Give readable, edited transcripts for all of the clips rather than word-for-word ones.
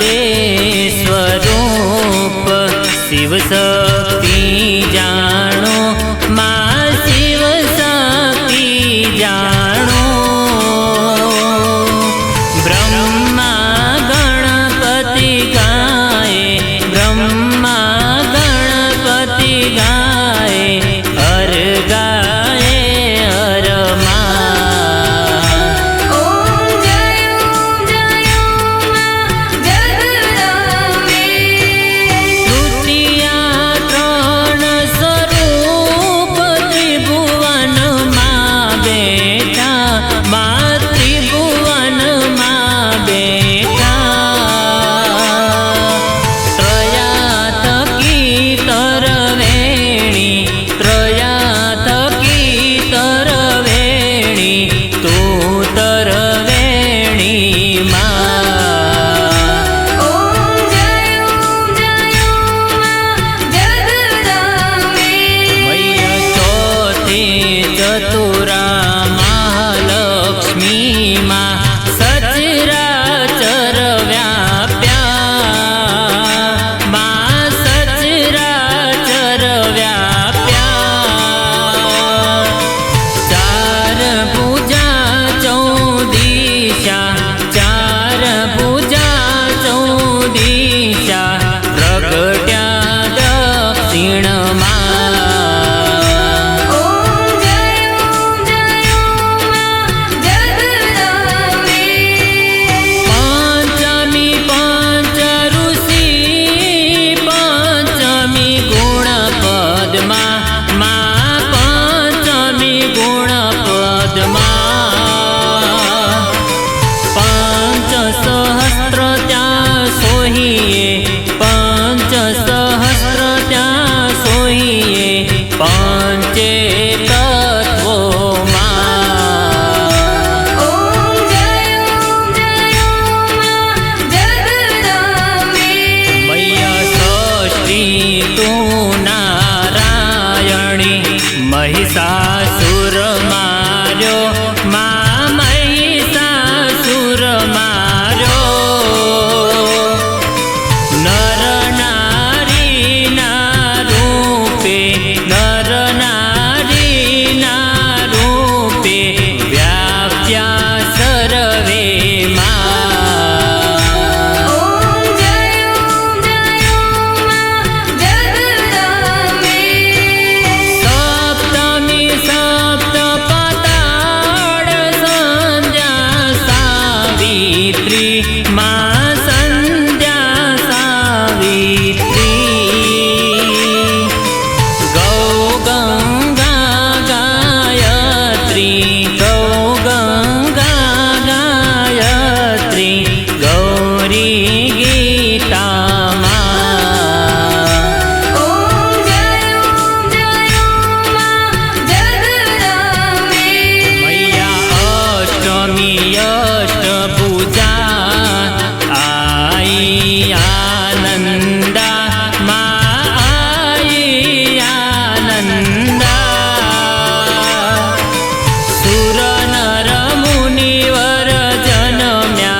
दे स्वरूप शिव शक्ति जानो माँ शिव शक्ति जानो ब्रह्मा गणपति गाए ब्रह्मा गणपति गाए हर गाए हर चतुरा महालक्ष्मी माँ सचराचर व्याप्या माँ सचराचर व्याप्या चार पूजा चौदिशा चार पूजा चौदिशा प्रगट्या दक्षिण पंचे तत्वो मैया षष्ठी तू नारायणी महिषासुर मार्यो माँ महिषासुर मार्यो नर नारी ना रूपे नर नारी ना रूपे व्याप्या सर्वे सप्तमी सप्तपताड संध्या सावित्री माँ संध्या सावित्री गौ गंगा गायत्री गौ गंगा गायत्री गौरी गीता मैया अष्टमी अष्टभुजा आई आनंदा माँ आई आनंदा सुर नर मुनिवर जनम्या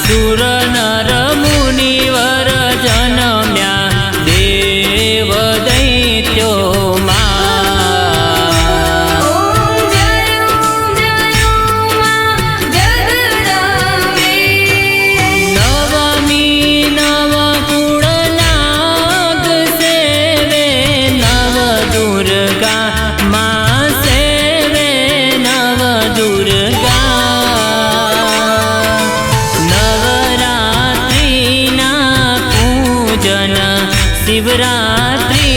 सुर नर मुनिवर जनम्या देव दैत्यो नवमी नवकुल नाग सेवे नव दुर्गा माँ सेवे नव दुर्गा नवरात्रि ना पूजन शिवरात्रि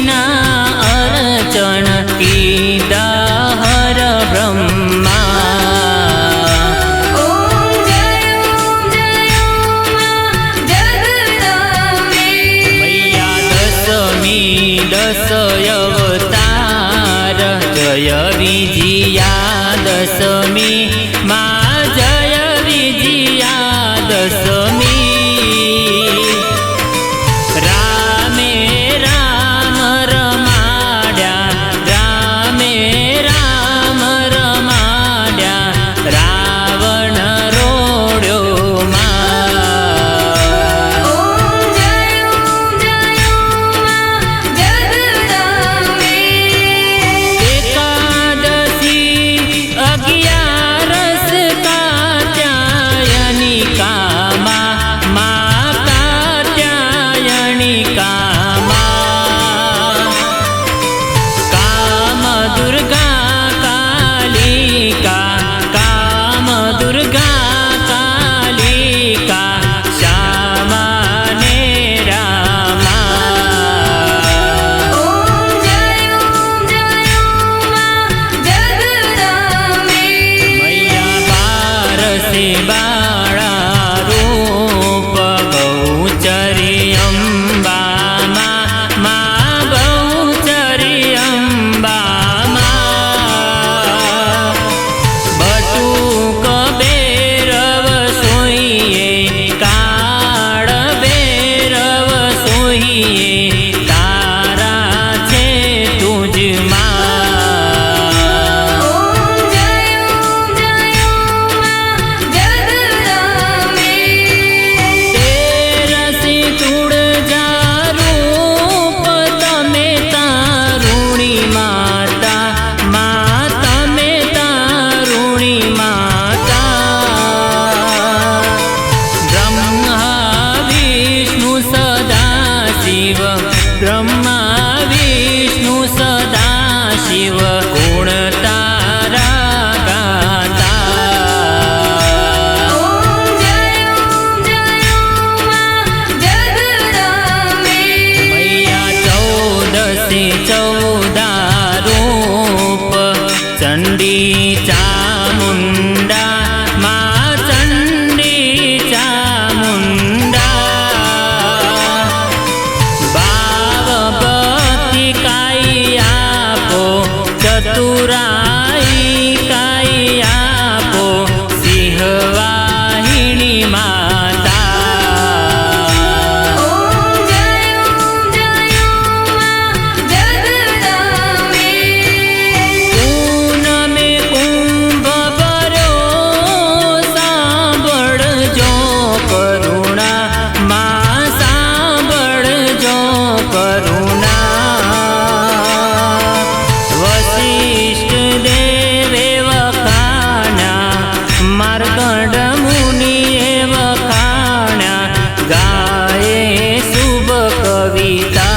ना अर्चन कीदा हर ब्रह्मा मैया दशमी दश अवतार जय विजया दशमी माँ जय विजया दशमी रामे राम रमाड्या रामे राम रमाड्या रावण रोड्यो माँ करुणा वसिष्ठ देवे वखाण्या मार्कंड मुनिये वखाण्या गाये शुभ कविता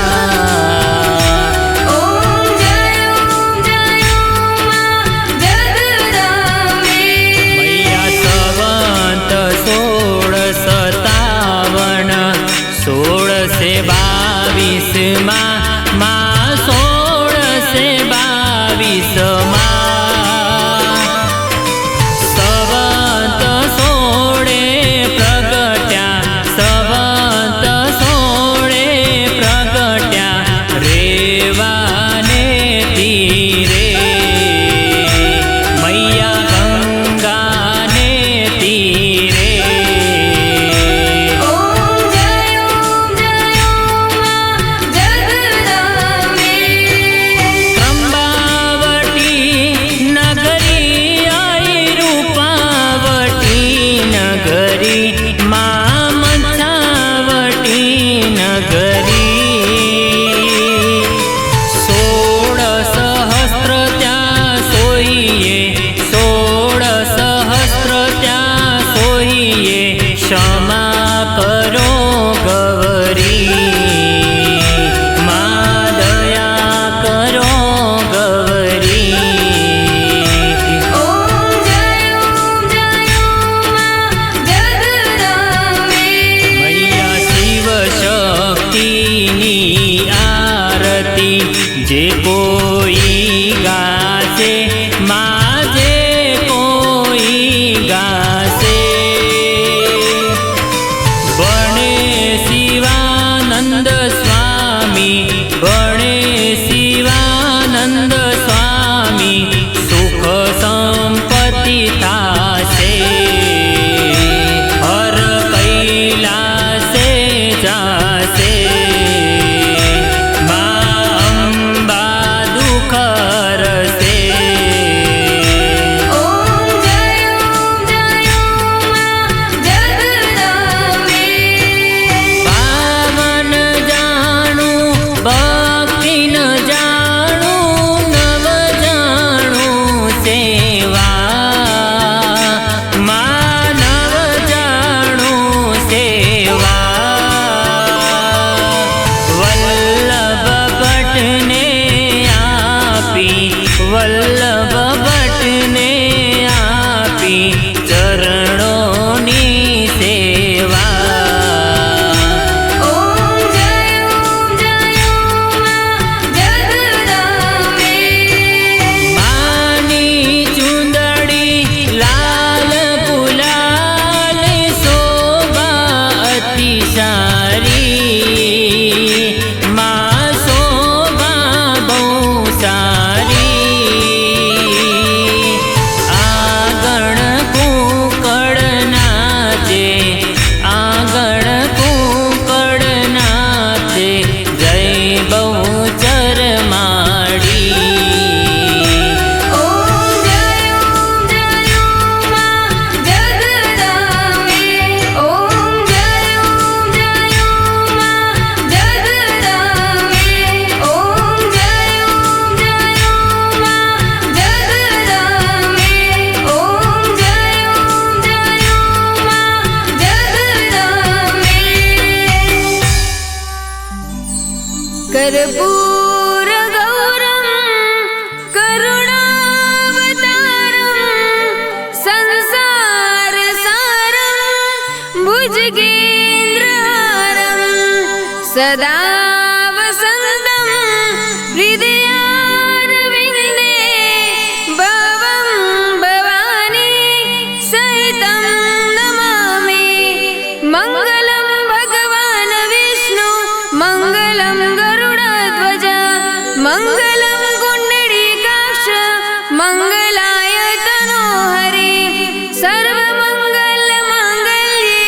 मैया संवत 1627 मा 1622 संवत 16 प्रगट्या संवत 16 प्रगट्या रेवाने तीरे मैया गंगाने तीरे त्र्यंबावटी नगरी आई रूपावटी नगरी मा मंसावटी नगरी 16 सहस्त्र त्या सोईये 16 सहस्त्र त्या सोईये क्षमा करो गौरी मा दया करो गौरी मैया शिव शक्तिनी आरती जे कोई गासे माँ जे कोई गासे बणे शिवानंद स्वामी बणे शिवानंद स्वामी सुख संपत्ति थासे हर कैलासे जासे माँ अंबा दुख हरसे पावन जाणू भक्ति न जाणू नव जाणू सेवा मानव जाणू सेवा वल्लभ भट्टने आपी वल्लभ भट्टने आपी चरणोनी सेवा मानी चुंदड़ी लाल गुलाल शोभा अति सारी माँ शोभा बहु सारी आंगण कुकड़ नाचे आंगण कुकड़ नाचे जय बहुचर माड़ी कर्पूर गौरम करुणावतारम संसार सारम भुजगेन्द्रहारम सदा वसंतम हृदयारविन्दे भवं भवानी सहितं नमामि मंगलम भगवान विष्णु मंगलम गरुड़ध्वज मंगलम कुंडलीकाक्ष मंगलाय तनोहरि सर्वमंगल मांगल्ये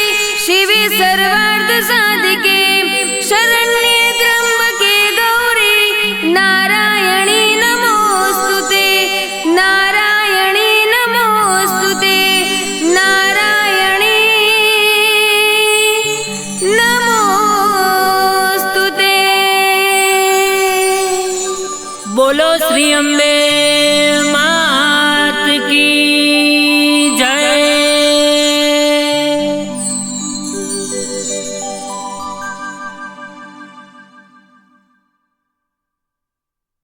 शिवे सर्वार्थ साधिके शरण्ये त्र्यंबके गौरी नारायणी नमोस्तुते नारायणी नमोस्तुते नारायणी नमोस्तुते। श्री अम्बे